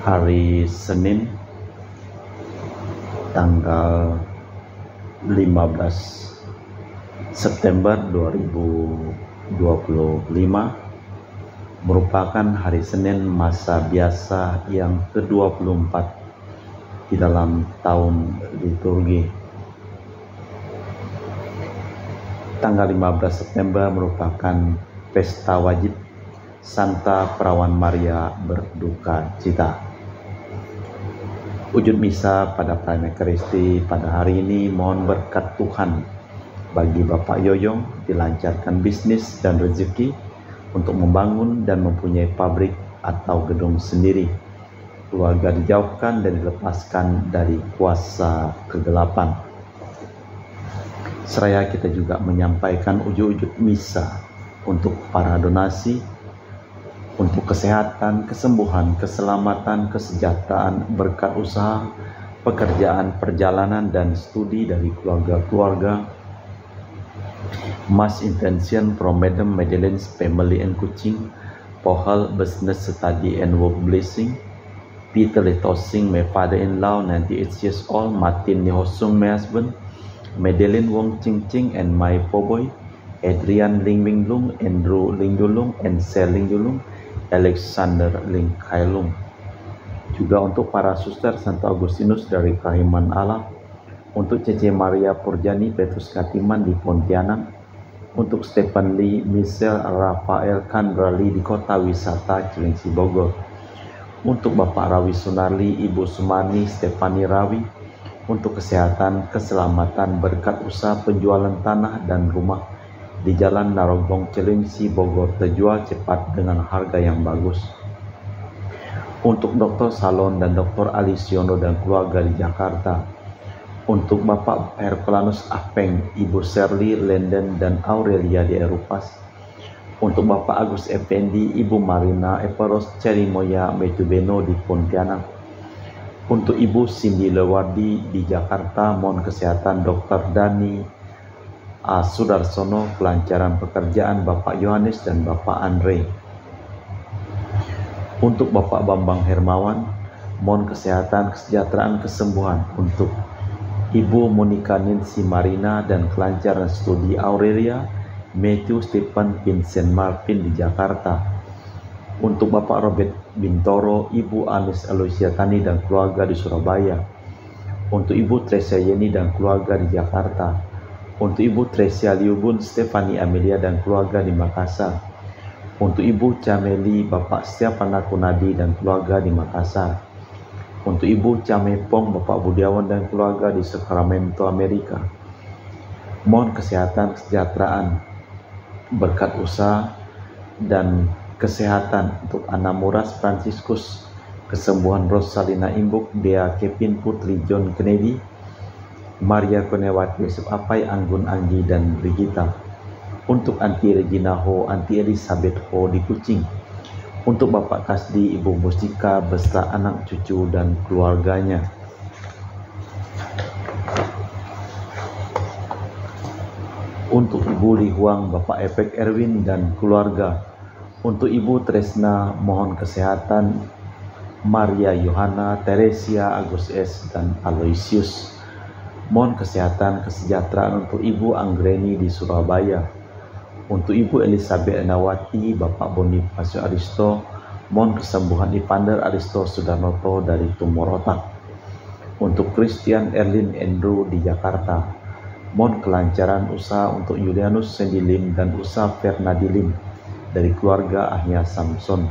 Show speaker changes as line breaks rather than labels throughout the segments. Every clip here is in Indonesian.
hari Senin tanggal 15 September 2025 merupakan hari Senin masa biasa yang ke-24 di dalam tahun liturgi. Tanggal 15 September merupakan pesta wajib Santa Perawan Maria berduka cita. Wujud misa pada perayaan Ekaristi pada hari ini mohon berkat Tuhan bagi Bapak Yoyong dilancarkan bisnis dan rezeki untuk membangun dan mempunyai pabrik atau gedung sendiri. Keluarga dijauhkan dan dilepaskan dari kuasa kegelapan. Seraya kita juga menyampaikan ujud-ujud misa untuk para donasi, untuk kesehatan, kesembuhan, keselamatan, kesejahteraan, berkat usaha, pekerjaan, perjalanan, dan studi dari keluarga-keluarga. Mass intention from Madam Madeleine's family and Kuching, Pohal business study and work blessing. Peter Letosing, my father-in-law, 98 years old. Martin Nihosung, my husband. Madeleine Wong Ching Ching and my poboy. Adrian Ling Wing Lung, Andrew Ling Dulung, and Sel Ling Dulung, Alexander Ling Kailung. Juga untuk para suster Santo Agustinus dari Kerahiman Allah, untuk Cece Maria Purjani Petrus Katiman di Pontianak, untuk Stephen Lee, Michelle Rafael Kandrali di Kota Wisata Cilengsi Bogor, untuk Bapak Rawi Sunarli, Ibu Sumani, Stefani Rawi, untuk kesehatan, keselamatan, berkat usaha penjualan tanah dan rumah di Jalan Narogong Cilengsi Bogor terjual cepat dengan harga yang bagus. Untuk Dr. Salon dan Dr. Alisiono dan keluarga di Jakarta. Untuk Bapak Herculanus Apeng, Ibu Shirley, Lenden, dan Aurelia di Erupas. Untuk Bapak Agus Effendi, Ibu Marina Eperos Cerimoya Metubeno di Pontianak. Untuk Ibu Cindy Lewardi di Jakarta, mohon kesehatan Dr. Dani Sudarsono, kelancaran pekerjaan Bapak Yohanes dan Bapak Andre. Untuk Bapak Bambang Hermawan, mohon kesehatan, kesejahteraan, kesembuhan. Untuk Ibu Monica Nancy Marina dan kelancaran studi Aurelia, Matthew Stephen Vincent Marvin di Jakarta. Untuk Bapak Robert Bintoro, Ibu Anis Aloysia Tani dan keluarga di Surabaya. Untuk Ibu Tresia Yeni dan keluarga di Jakarta. Untuk Ibu Tresia Liubun Stefani Amelia dan keluarga di Makassar. Untuk Ibu Cameli Bapak Stiapana Kunadi dan keluarga di Makassar. Untuk Ibu Camepong Bapak Budiawan dan keluarga di Sacramento, Amerika. Mohon kesehatan, kesejahteraan, berkat usaha, dan kesehatan untuk Anamuras Franciscus, kesembuhan Rosalina Imbuk, Dea Kevin Putri John Kennedy, Maria Konewati Yusuf Apai, Anggun Anggi, dan Brigita. Untuk Anti Regina Ho, Anti Elizabeth Ho di Kucing. Untuk Bapak Kasdi, Ibu Mustika beserta anak cucu dan keluarganya. Untuk Ibu Li Huang, Bapak Epek Erwin dan keluarga. Untuk Ibu Tresna, mohon kesehatan Maria Yohana, Teresia, Agus S, dan Aloysius. Mohon kesehatan, kesejahteraan untuk Ibu Anggreni di Surabaya. Untuk Ibu Elizabeth Nawati, Bapak Bonifacio Aristo, mohon kesembuhan Ivander Aristo Sudarnoto dari tumor otak. Untuk Christian Erlin Andrew di Jakarta, mohon kelancaran usaha untuk Julianus Sendilim dan usaha Fernadilim dari keluarga Ahya Samson.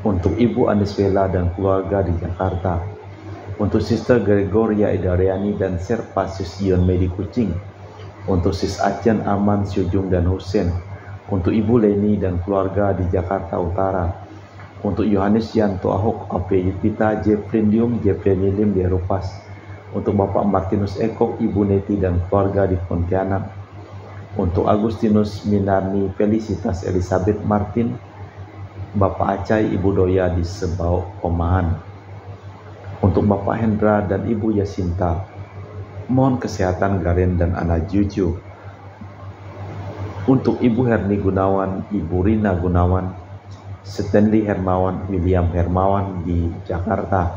Untuk Ibu Aniswela dan keluarga di Jakarta. Untuk Sister Gregoria Idariani dan Serpasius Ion Medi Kucing. Untuk Sis Acen Aman Syujung dan Hussein. Untuk Ibu Leni dan keluarga di Jakarta Utara. Untuk Yohanes Yanto Ahok, Ape Yupita, Jeffrey Dium, Jeffrey Nilim di Erupas. Untuk Bapak Martinus Ekok, Ibu Neti dan keluarga di Pontianak. Untuk Agustinus Minarni Felicitas Elizabeth Martin, Bapak Acai, Ibu Doya di Sebau Komahan. Untuk Bapak Hendra dan Ibu Yasinta, mohon kesehatan Garen dan anak cucu. Untuk Ibu Herni Gunawan, Ibu Rina Gunawan, Stanley Hermawan William Hermawan di Jakarta.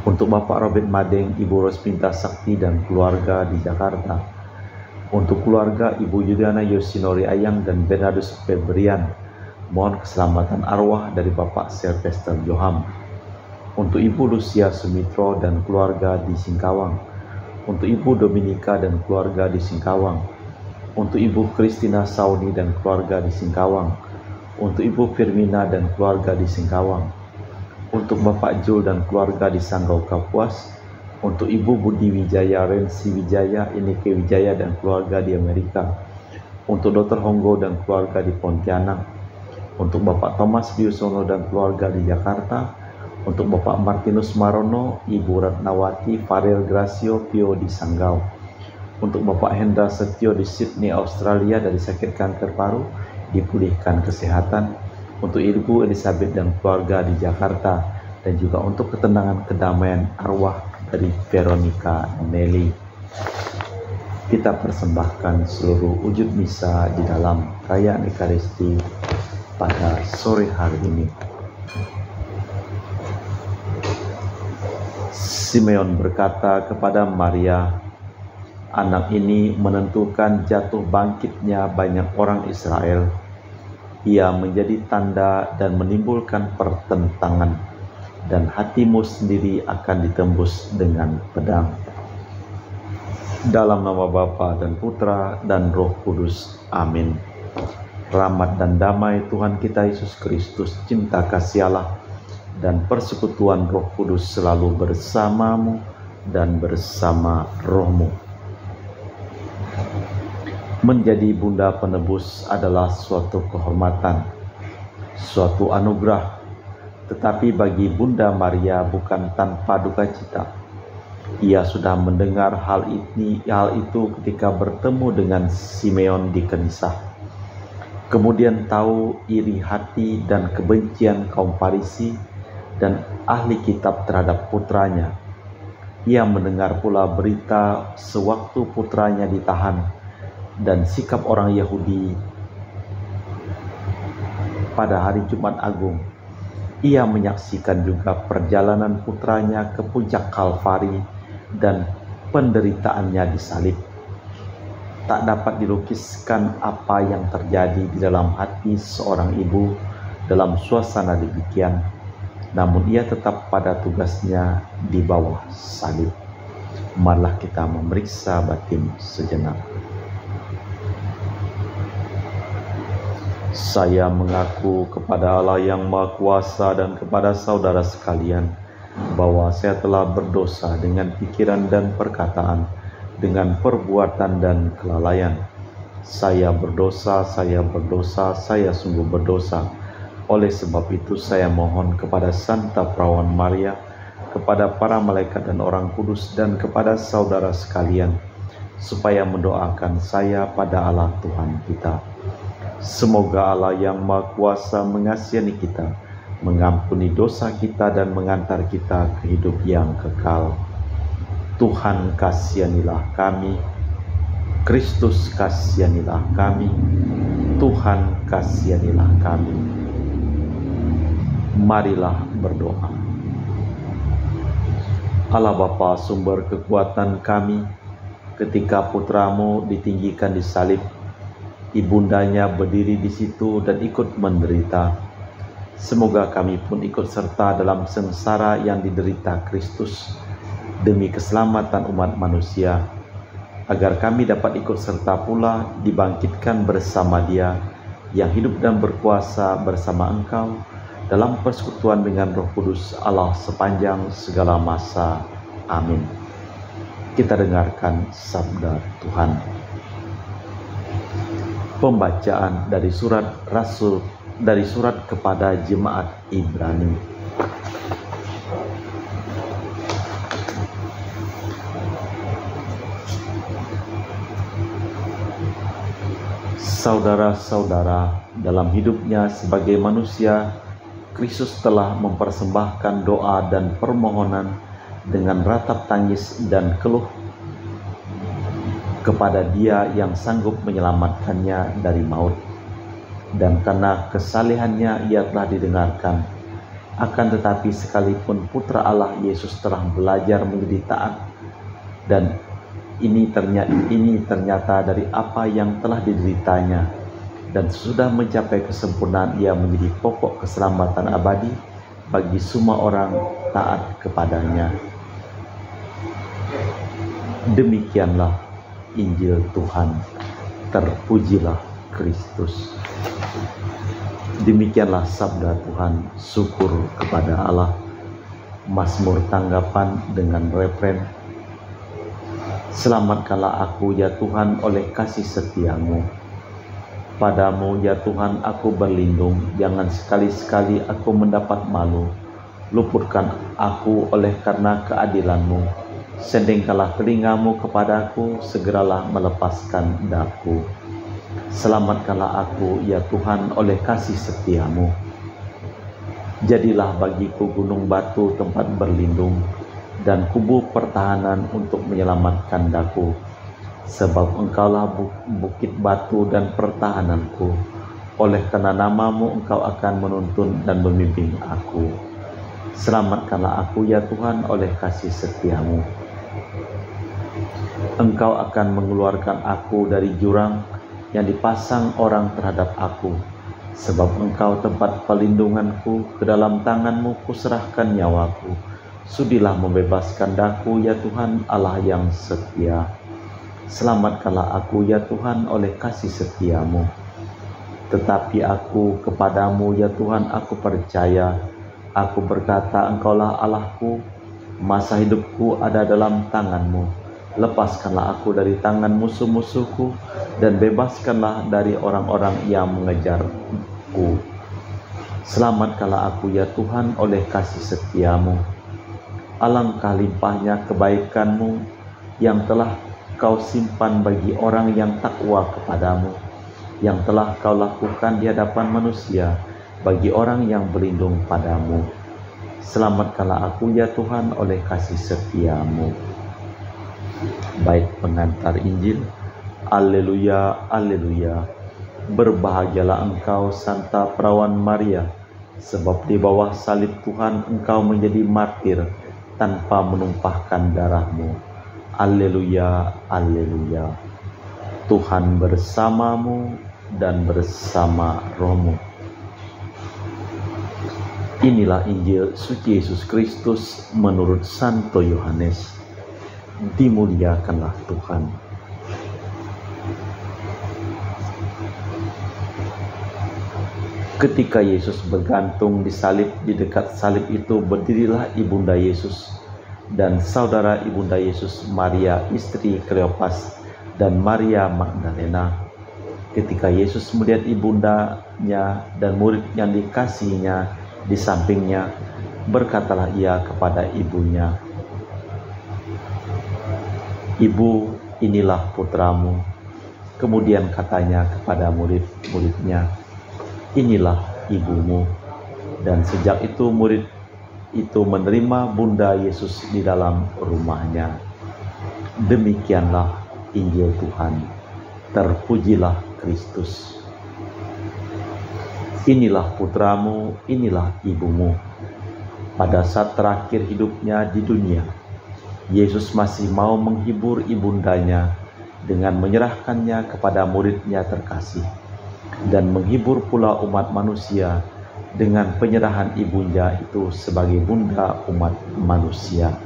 Untuk Bapak Robert Madeng, Ibu Rosminta Sakti dan keluarga di Jakarta. Untuk keluarga Ibu Yudiana Yosinori Ayang dan Bernardus Febrian, mohon keselamatan arwah dari Bapak Sylvester Joham. Untuk Ibu Lucia Sumitro dan keluarga di Singkawang. Untuk Ibu Dominika dan keluarga di Singkawang. Untuk Ibu Christina Sauni dan keluarga di Singkawang. Untuk Ibu Firmina dan keluarga di Singkawang. Untuk Bapak Jul dan keluarga di Sanggau Kapuas. Untuk Ibu Budi Wijaya, Rensi Wijaya, Ineke Wijaya dan keluarga di Amerika. Untuk Dr. Honggo dan keluarga di Pontianak. Untuk Bapak Thomas Biusono dan keluarga di Jakarta. Untuk Bapak Martinus Marono, Ibu Ratnawati, Farel Gracio, Pio di Sanggau. Untuk Bapak Hendra Setio di Sydney, Australia dari sakit kanker paru, dipulihkan kesehatan. Untuk Ibu Elizabeth dan keluarga di Jakarta, dan juga untuk ketenangan kedamaian arwah dari Veronica Nelly. Kita persembahkan seluruh wujud misa di dalam perayaan Ekaristi pada sore hari ini. Simeon berkata kepada Maria, anak ini menentukan jatuh bangkitnya banyak orang Israel. Ia menjadi tanda dan menimbulkan pertentangan, dan hatimu sendiri akan ditembus dengan pedang. Dalam nama Bapa dan Putra dan Roh Kudus. Amin. Rahmat dan damai Tuhan kita Yesus Kristus, cinta kasih Allah, dan persekutuan Roh Kudus selalu bersamamu dan bersama rohmu. Menjadi bunda penebus adalah suatu kehormatan, suatu anugerah, tetapi bagi Bunda Maria bukan tanpa duka cita. Ia sudah mendengar hal itu ketika bertemu dengan Simeon di Kenisah. Kemudian tahu iri hati dan kebencian kaum Farisi dan ahli kitab terhadap putranya. Ia mendengar pula berita sewaktu putranya ditahan dan sikap orang Yahudi pada hari Jumat Agung. Ia menyaksikan juga perjalanan putranya ke puncak Kalvari dan penderitaannya disalib. Tak dapat dilukiskan apa yang terjadi di dalam hati seorang ibu dalam suasana demikian, namun ia tetap pada tugasnya di bawah salib. Marilah kita memeriksa batin sejenak. Saya mengaku kepada Allah yang Maha Kuasa dan kepada saudara sekalian bahwa saya telah berdosa dengan pikiran dan perkataan, dengan perbuatan dan kelalaian. Saya berdosa, saya sungguh berdosa. Oleh sebab itu saya mohon kepada Santa Perawan Maria, kepada para malaikat dan orang kudus, dan kepada saudara sekalian, supaya mendoakan saya pada Allah Tuhan kita. Semoga Allah yang Maha Kuasa mengasihi kita, mengampuni dosa kita dan mengantar kita ke hidup yang kekal. Tuhan kasihanilah kami, Kristus kasihanilah kami, Tuhan kasihanilah kami. Marilah berdoa. Allah Bapa, sumber kekuatan kami, ketika putramu ditinggikan di salib, ibundanya berdiri di situ dan ikut menderita. Semoga kami pun ikut serta dalam sengsara yang diderita Kristus demi keselamatan umat manusia, agar kami dapat ikut serta pula dibangkitkan bersama Dia yang hidup dan berkuasa bersama Engkau dalam persekutuan dengan Roh Kudus Allah sepanjang segala masa. Amin. Kita dengarkan sabda Tuhan. Pembacaan dari surat kepada jemaat Ibrani. Saudara-saudara, dalam hidupnya sebagai manusia, Kristus telah mempersembahkan doa dan permohonan dengan ratap tangis dan keluh kepada Dia yang sanggup menyelamatkannya dari maut. dan karena kesalehannya ia telah didengarkan. Akan tetapi sekalipun Putra Allah Yesus telah belajar menjadi taat, dan ini ternyata dari apa yang telah dideritanya, dan sudah mencapai kesempurnaan ia menjadi pokok keselamatan abadi bagi semua orang taat kepadanya. Demikianlah Injil Tuhan. Terpujilah Kristus. Demikianlah sabda Tuhan. Syukur kepada Allah. Mazmur tanggapan dengan refren: selamatkanlah aku ya Tuhan oleh kasih setiamu. Padamu ya Tuhan aku berlindung, jangan sekali-sekali aku mendapat malu. Luputkan aku oleh karena keadilanmu. Sendengkanlah telingamu kepadaku, segeralah melepaskan daku. Selamatkanlah aku ya Tuhan oleh kasih setiamu. Jadilah bagiku gunung batu tempat berlindung, dan kubu pertahanan untuk menyelamatkan daku. Sebab engkaulah bukit batu dan pertahananku. Oleh karena namamu engkau akan menuntun dan membimbing aku. Selamatkanlah aku ya Tuhan oleh kasih setiamu. Engkau akan mengeluarkan aku dari jurang yang dipasang orang terhadap aku. Sebab engkau tempat perlindunganku, ke dalam tanganmu kuserahkan nyawaku. Sudilah membebaskan daku ya Tuhan Allah yang setia. Selamatkanlah aku ya Tuhan oleh kasih setiamu. Tetapi aku kepadamu ya Tuhan aku percaya. Aku berkata engkaulah Allahku. Masa hidupku ada dalam tanganmu. Lepaskanlah aku dari tangan musuh-musuhku, dan bebaskanlah dari orang-orang yang mengejarku. Selamatkanlah aku ya Tuhan oleh kasih setiamu. Alangkah limpahnya kebaikanmu yang telah kau simpan bagi orang yang takwa kepadamu, yang telah kau lakukan di hadapan manusia bagi orang yang berlindung padamu. Selamatkanlah aku ya Tuhan oleh kasih setiamu. Bait pengantar Injil. Alleluia, alleluia. Berbahagialah engkau Santa Perawan Maria, sebab di bawah salib Tuhan engkau menjadi martir tanpa menumpahkan darahmu. Alleluia, alleluia. Tuhan bersamamu dan bersama rohmu. Inilah Injil suci Yesus Kristus menurut Santo Yohanes. Dimuliakanlah Tuhan. Ketika Yesus bergantung di salib, di dekat salib itu berdirilah ibunda Yesus dan saudara ibunda Yesus, Maria istri Kleopas dan Maria Magdalena. Ketika Yesus melihat ibundanya dan murid yang dikasihinya di sampingnya, berkatalah ia kepada ibunya, "Ibu, inilah putramu." Kemudian katanya kepada murid-muridnya, "Inilah ibumu." Dan sejak itu murid itu menerima bunda Yesus di dalam rumahnya. Demikianlah Injil Tuhan. Terpujilah Kristus. Inilah putramu, inilah ibumu. Pada saat terakhir hidupnya di dunia, Yesus masih mau menghibur ibundanya dengan menyerahkannya kepada muridnya terkasih, dan menghibur pula umat manusia dengan penyerahan ibunda itu sebagai bunda umat manusia.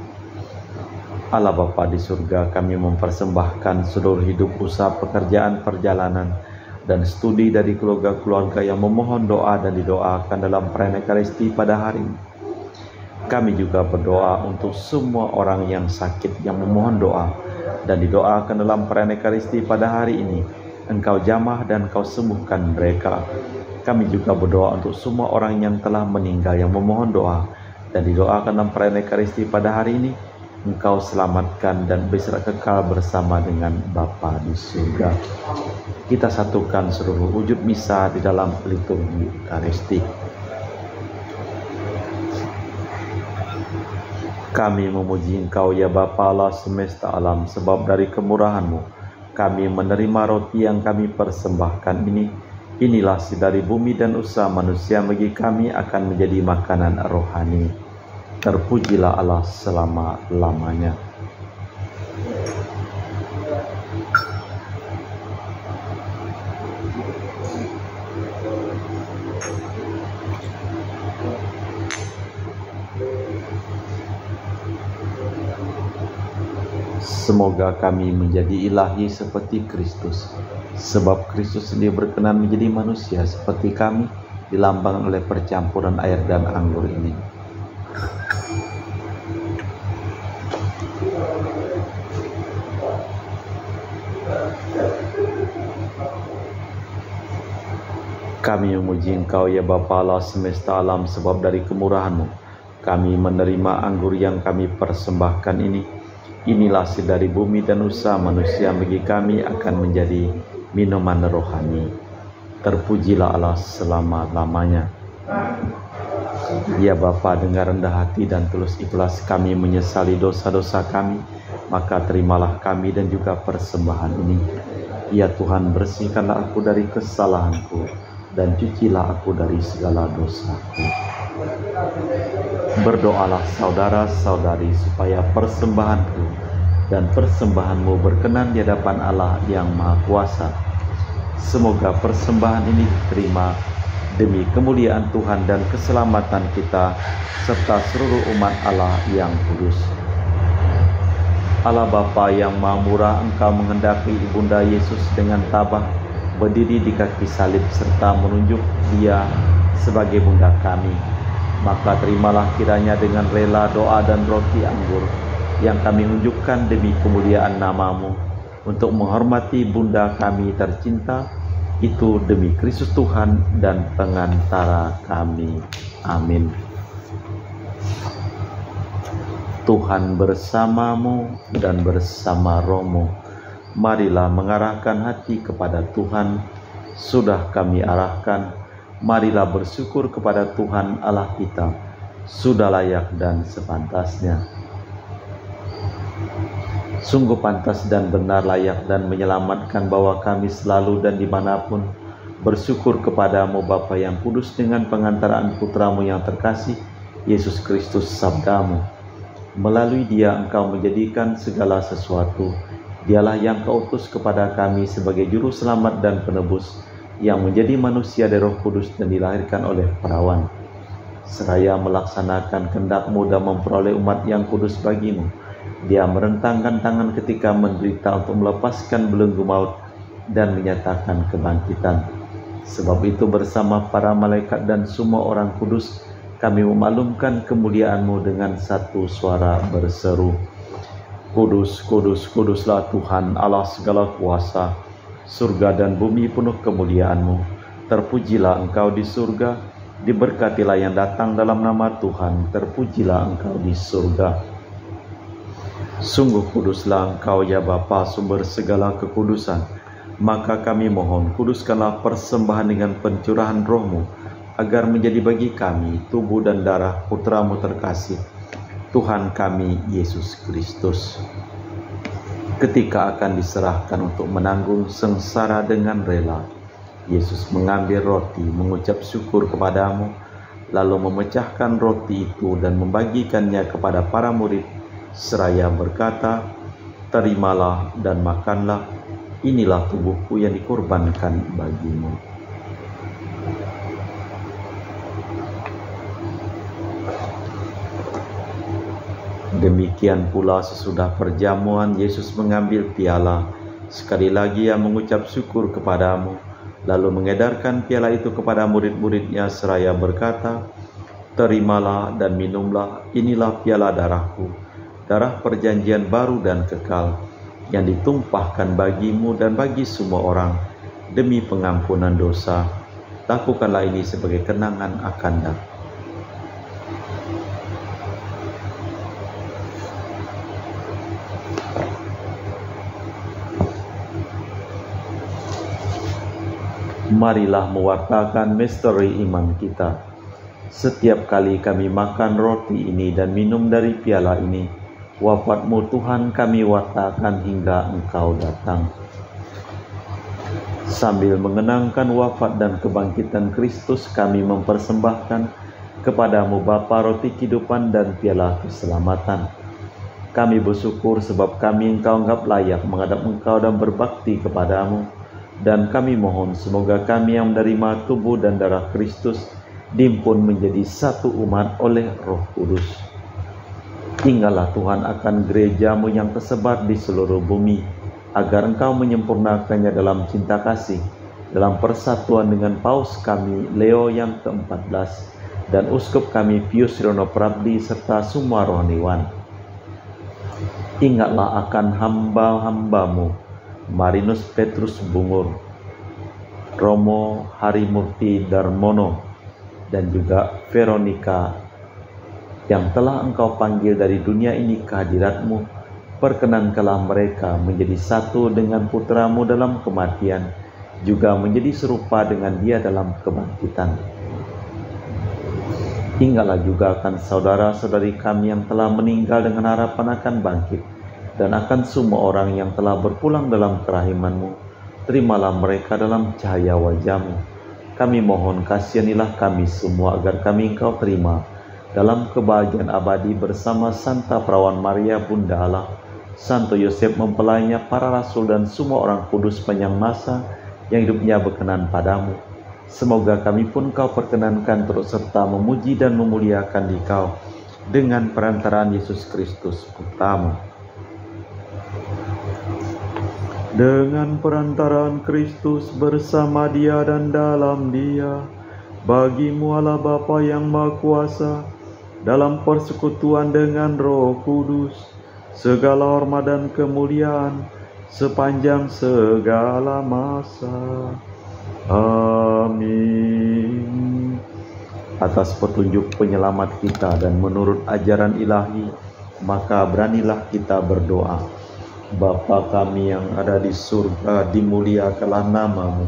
Allah Bapa di surga, kami mempersembahkan seluruh hidup, usaha, pekerjaan, perjalanan, dan studi dari keluarga-keluarga yang memohon doa dan didoakan dalam perayaan Ekaristi pada hari ini. Kami juga berdoa untuk semua orang yang sakit yang memohon doa dan didoakan dalam perayaan Ekaristi pada hari ini. Engkau jamah dan Kau sembuhkan mereka. Kami juga berdoa untuk semua orang yang telah meninggal yang memohon doa dan didoakan dalam perayaan Ekaristi pada hari ini. Engkau selamatkan dan beristirahat kekal bersama dengan Bapa di surga. Kita satukan seluruh wujud misa di dalam liturgi Ekaristi. Kami memuji Engkau ya Bapa Allah semesta alam, sebab dari kemurahan-Mu kami menerima roti yang kami persembahkan ini, Inilah dari bumi dan usaha manusia bagi kami akan menjadi makanan rohani. Terpujilah Allah selama-lamanya. Semoga kami menjadi ilahi seperti Kristus, sebab Kristus sendiri berkenan menjadi manusia seperti kami, dilambangkan oleh percampuran air dan anggur ini. Kami memuji Engkau ya Bapa Allah semesta alam, sebab dari kemurahan-Mu kami menerima anggur yang kami persembahkan ini. Inilah dari bumi dan usaha manusia bagi kami akan menjadi minuman rohani. Terpujilah Allah selama-lamanya. Ya Bapa, dengan rendah hati dan tulus ikhlas kami menyesali dosa-dosa kami, maka terimalah kami dan juga persembahan ini. Ya Tuhan, bersihkanlah aku dari kesalahanku dan cucilah aku dari segala dosaku. Berdoalah saudara-saudari supaya persembahanku dan persembahanmu berkenan di hadapan Allah yang Maha Kuasa. Semoga persembahan ini diterima demi kemuliaan Tuhan dan keselamatan kita serta seluruh umat Allah yang kudus. Allah Bapa yang Maha Murah, Engkau menghendaki Ibunda Yesus dengan tabah berdiri di kaki salib serta menunjuk Dia sebagai bunda kami. Maka terimalah kiranya dengan rela doa dan roti anggur yang kami unjukkan demi kemuliaan nama-Mu untuk menghormati bunda kami tercinta itu demi Kristus Tuhan dan pengantara kami. Amin. Tuhan bersamamu dan bersama rohmu. Marilah mengarahkan hati kepada Tuhan. Sudah kami arahkan, marilah bersyukur kepada Tuhan Allah kita. Sudah layak dan sepantasnya. Sungguh pantas dan benar, layak dan menyelamatkan bahwa kami selalu dan dimanapun bersyukur kepadamu Bapa yang kudus dengan pengantaraan Putramu yang terkasih, Yesus Kristus sabdamu. Melalui Dia Engkau menjadikan segala sesuatu. Dialah yang Kau utus kepada kami sebagai juru selamat dan penebus, yang menjadi manusia dari Roh Kudus dan dilahirkan oleh perawan. Seraya melaksanakan kehendak-Mu dan memperoleh umat yang kudus bagi-Mu, Dia merentangkan tangan ketika menderita untuk melepaskan belenggu maut dan menyatakan kebangkitan. Sebab itu bersama para malaikat dan semua orang kudus, kami memaklumkan kemuliaan-Mu dengan satu suara berseru, Kudus, kudus, kuduslah Tuhan Allah segala kuasa. Surga dan bumi penuh kemuliaan-Mu. Terpujilah Engkau di surga, diberkatilah yang datang dalam nama Tuhan. Terpujilah Engkau di surga. Sungguh kuduslah Engkau ya Bapa, sumber segala kekudusan. Maka kami mohon, kuduskanlah persembahan dengan pencurahan Roh-Mu, agar menjadi bagi kami tubuh dan darah Putra-Mu terkasih, Tuhan kami Yesus Kristus. Ketika akan diserahkan untuk menanggung sengsara dengan rela, Yesus mengambil roti, mengucap syukur kepadamu, lalu memecahkan roti itu dan membagikannya kepada para murid, seraya berkata, terimalah dan makanlah, inilah tubuhku yang dikorbankan bagimu. Demikian pula sesudah perjamuan, Yesus mengambil piala. Sekali lagi Ia mengucap syukur kepadamu, lalu mengedarkan piala itu kepada murid-murid-Nya seraya berkata, terimalah dan minumlah, inilah piala darahku, darah perjanjian baru dan kekal, yang ditumpahkan bagimu dan bagi semua orang, demi pengampunan dosa. Lakukanlah ini sebagai kenangan akan aku. Marilah mewartakan misteri iman kita. Setiap kali kami makan roti ini dan minum dari piala ini, wafat-Mu Tuhan kami wartakan hingga Engkau datang. Sambil mengenangkan wafat dan kebangkitan Kristus, kami mempersembahkan kepadamu Bapa roti kehidupan dan piala keselamatan. Kami bersyukur sebab kami Engkau anggap layak menghadap Engkau dan berbakti kepadamu. Dan kami mohon semoga kami yang menerima tubuh dan darah Kristus dihimpun menjadi satu umat oleh Roh Kudus. Ingatlah Tuhan akan gereja-Mu yang tersebar di seluruh bumi, agar Engkau menyempurnakannya dalam cinta kasih, dalam persatuan dengan Paus kami Leo yang ke-14 dan Uskup kami Pius Rono Prabdi serta semua rohaniwan. Ingatlah akan hamba-hamba-Mu Marinus Petrus Bungur, Romo Harimurti Darmono, dan juga Veronica yang telah Engkau panggil dari dunia ini ke hadirat-Mu. Perkenankanlah mereka menjadi satu dengan putra-Mu dalam kematian, juga menjadi serupa dengan Dia dalam kebangkitan. Ingatlah juga akan saudara-saudari kami yang telah meninggal dengan harapan akan bangkit, dan akan semua orang yang telah berpulang dalam kerahiman-Mu. Terimalah mereka dalam cahaya wajah-Mu. Kami mohon kasihanilah kami semua agar kami Engkau terima dalam kebahagiaan abadi bersama Santa Perawan Maria Bunda Allah, Santo Yosef mempelainya, para rasul dan semua orang kudus sepanjang masa yang hidupnya berkenan padamu. Semoga kami pun Kau perkenankan turut serta memuji dan memuliakan Dikau dengan perantaraan Yesus Kristus Putra-Mu. Dengan perantaraan Kristus bersama Dia dan dalam Dia, bagi-Mu Allah Bapa yang Maha Kuasa, dalam persekutuan dengan Roh Kudus, segala hormat dan kemuliaan sepanjang segala masa. Amin. Atas petunjuk penyelamat kita dan menurut ajaran ilahi, maka beranilah kita berdoa. Bapa kami yang ada di surga, dimuliakanlah nama-Mu.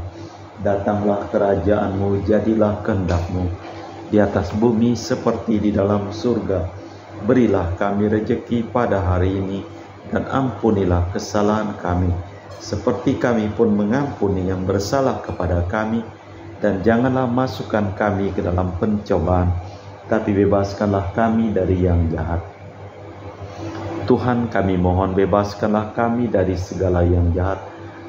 Datanglah kerajaan-Mu, jadilah kehendak-Mu di atas bumi seperti di dalam surga. Berilah kami rejeki pada hari ini, dan ampunilah kesalahan kami, seperti kami pun mengampuni yang bersalah kepada kami. Dan janganlah masukkan kami ke dalam pencobaan, tapi bebaskanlah kami dari yang jahat. Tuhan, kami mohon bebaskanlah kami dari segala yang jahat.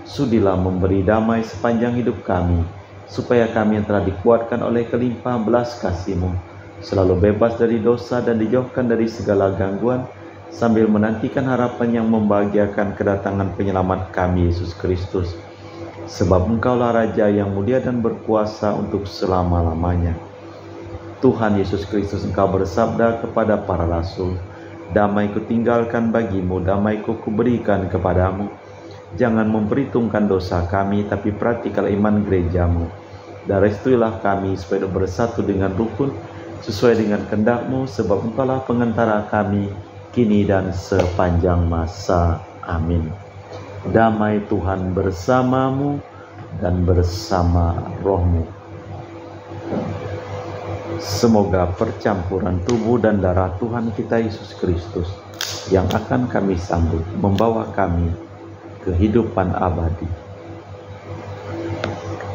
Sudilah memberi damai sepanjang hidup kami, supaya kami yang telah dikuatkan oleh kelimpahan belas kasih-Mu selalu bebas dari dosa dan dijauhkan dari segala gangguan, sambil menantikan harapan yang membahagiakan kedatangan penyelamat kami, Yesus Kristus. Sebab Engkaulah Raja yang mulia dan berkuasa untuk selama-lamanya. Tuhan Yesus Kristus, Engkau bersabda kepada para rasul, "Damai kutinggalkan bagimu, damai kuberikan kepadamu. Jangan memperhitungkan dosa kami, tapi perhatikanlah iman gereja-Mu. Dan restuilah kami supaya bersatu dengan rukun, sesuai dengan kehendak-Mu, sebab Engkaulah pengantara kami, kini dan sepanjang masa. Amin." Damai Tuhan bersamamu dan bersama rohmu. Semoga percampuran tubuh dan darah Tuhan kita Yesus Kristus yang akan kami sambut membawa kami kehidupan abadi.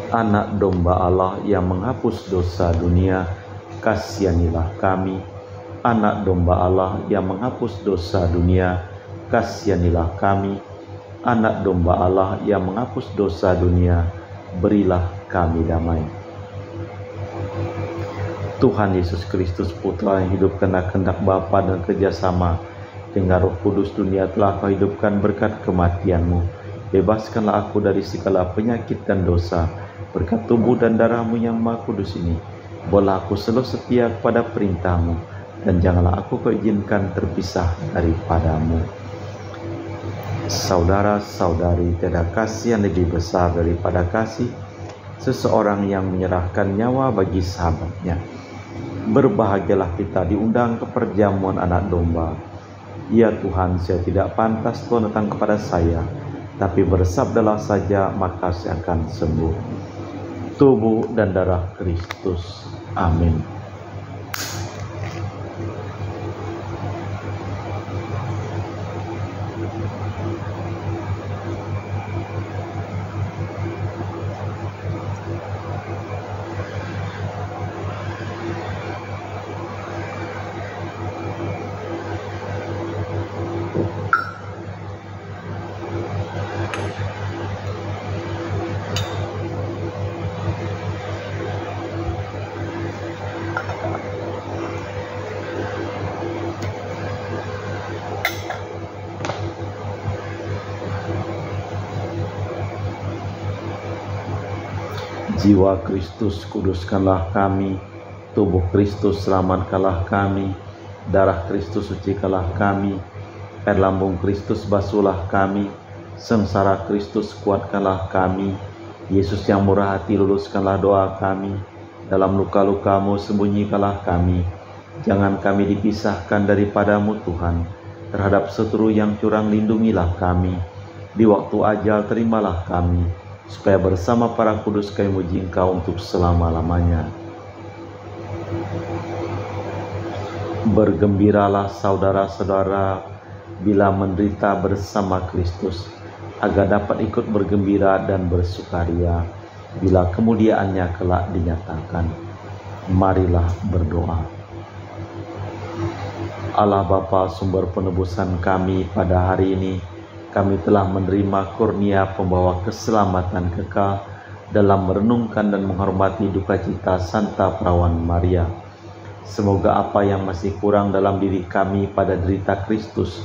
Anak domba Allah yang menghapus dosa dunia, kasihanilah kami. Anak domba Allah yang menghapus dosa dunia, kasihanilah kami. Anak domba Allah yang menghapus dosa dunia, berilah kami damai. Tuhan Yesus Kristus, Putra yang hidup karena kehendak Bapa dan kerjasama dengan Roh Kudus, dunia telah Kau hidupkan berkat kematian-Mu. Bebaskanlah aku dari segala penyakit dan dosa, berkat tubuh dan darah-Mu yang Maha Kudus ini. Boleh aku selalu setia kepada perintah-Mu, dan janganlah aku Kau izinkan terpisah daripada-Mu. Saudara-saudari, tiada kasih yang lebih besar daripada kasih seseorang yang menyerahkan nyawa bagi sahabatnya. Berbahagialah kita diundang ke perjamuan anak domba. Ya Tuhan, saya tidak pantas Tuhan datang kepada saya, tapi bersabdalah saja, maka saya akan sembuh. Tubuh dan darah Kristus. Amin. Jiwa Kristus kuduskanlah kami, tubuh Kristus selamatkanlah kami, darah Kristus sucikanlah kami, air lambung Kristus basuhlah kami, sengsara Kristus kuatkanlah kami, Yesus yang murah hati luluskanlah doa kami, dalam luka-lukamu sembunyikanlah kami, jangan kami dipisahkan daripadamu Tuhan, terhadap seteru yang curang lindungilah kami, di waktu ajal terimalah kami, supaya bersama para kudus kami muji Engkau untuk selama-lamanya. Bergembiralah saudara-saudara bila menderita bersama Kristus, agar dapat ikut bergembira dan bersukaria bila kemuliaannya kelak dinyatakan. Marilah berdoa. Allah Bapa sumber penebusan kami, pada hari ini kami telah menerima kurnia pembawa keselamatan kekal dalam merenungkan dan menghormati duka cita Santa Perawan Maria. Semoga apa yang masih kurang dalam diri kami pada derita Kristus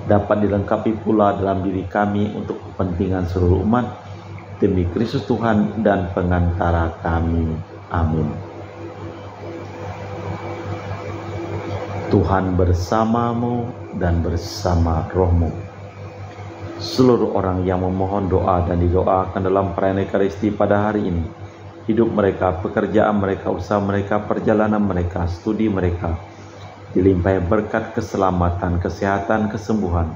dapat dilengkapi pula dalam diri kami untuk kepentingan seluruh umat, demi Kristus Tuhan dan pengantara kami. Amin. Tuhan bersamamu dan bersama rohmu. Seluruh orang yang memohon doa dan didoakan dalam perayaan Ekaristi pada hari ini, hidup mereka, pekerjaan mereka, usaha mereka, perjalanan mereka, studi mereka, dilimpahi berkat keselamatan, kesehatan, kesembuhan,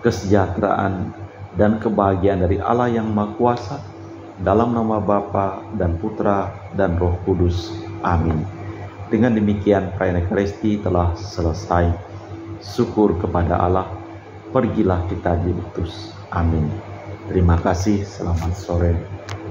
kesejahteraan, dan kebahagiaan dari Allah yang Maha Kuasa, dalam nama Bapa dan Putra dan Roh Kudus. Amin. Dengan demikian perayaan Ekaristi telah selesai. Syukur kepada Allah. Pergilah kita diutus. Amin. Terima kasih. Selamat sore.